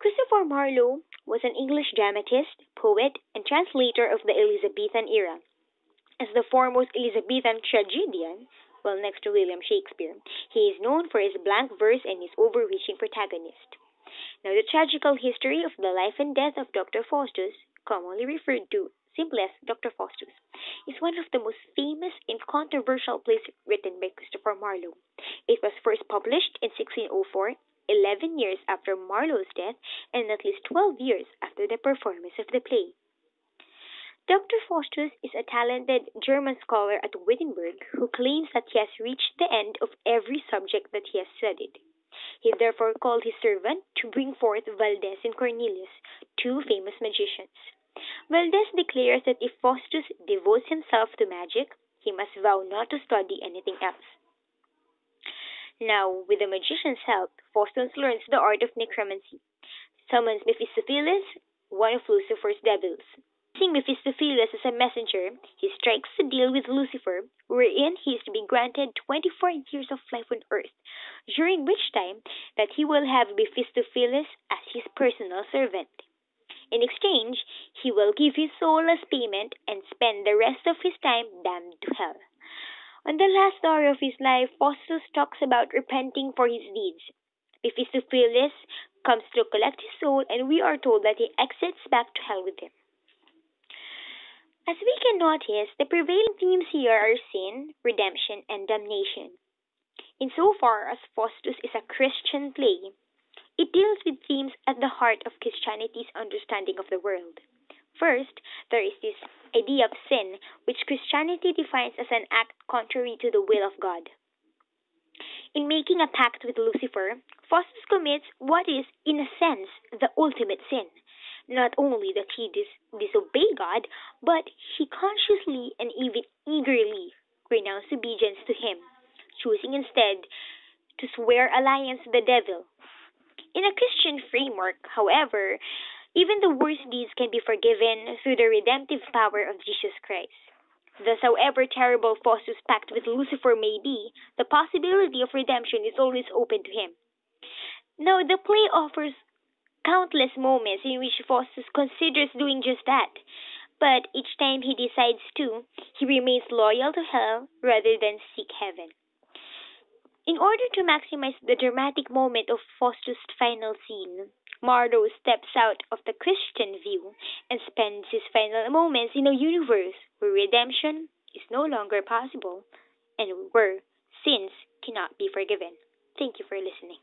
Christopher Marlowe was an English dramatist, poet, and translator of the Elizabethan era. As the foremost Elizabethan tragedian, well, next to William Shakespeare, he is known for his blank verse and his overreaching protagonist. Now, the tragical history of the life and death of Dr. Faustus, commonly referred to simply as Dr. Faustus, is one of the most famous and controversial plays written by Christopher Marlowe. It was first published in 1604, 11 years after Marlowe's death, and at least 12 years after the performance of the play. Dr. Faustus is a talented German scholar at Wittenberg who claims that he has reached the end of every subject that he has studied. He therefore called his servant to bring forth Valdez and Cornelius, two famous magicians. Valdez declares that if Faustus devotes himself to magic, he must vow not to study anything else. Now, with the magician's help, Faustus learns the art of necromancy, summons Mephistopheles, one of Lucifer's devils. Using Mephistopheles as a messenger, he strikes a deal with Lucifer, wherein he is to be granted 24 years of life on earth, during which time that he will have Mephistopheles as his personal servant. In exchange, he will give his soul as payment and spend the rest of his time damned to hell. On the last hour of his life, Faustus talks about repenting for his deeds. Mephistopheles comes to collect his soul, and we are told that he exits back to hell with him. As we can notice, the prevailing themes here are sin, redemption, and damnation. Insofar as Faustus is a Christian play, it deals with themes at the heart of Christianity's understanding of the world. First, there is this idea of sin, which Christianity defines as an act contrary to the will of God. In making a pact with Lucifer, Faustus commits what is, in a sense, the ultimate sin. Not only that he disobeyed God, but he consciously and even eagerly renounced obedience to him, choosing instead to swear alliance to the devil. In a Christian framework, however, even the worst deeds can be forgiven through the redemptive power of Jesus Christ. Thus, however terrible Faustus' pact with Lucifer may be, the possibility of redemption is always open to him. Now, the play offers countless moments in which Faustus considers doing just that, but each time he decides to, he remains loyal to hell rather than seek heaven. In order to maximize the dramatic moment of Faustus' final scene, Marlowe steps out of the Christian view and spends his final moments in a universe where redemption is no longer possible and where sins cannot be forgiven. Thank you for listening.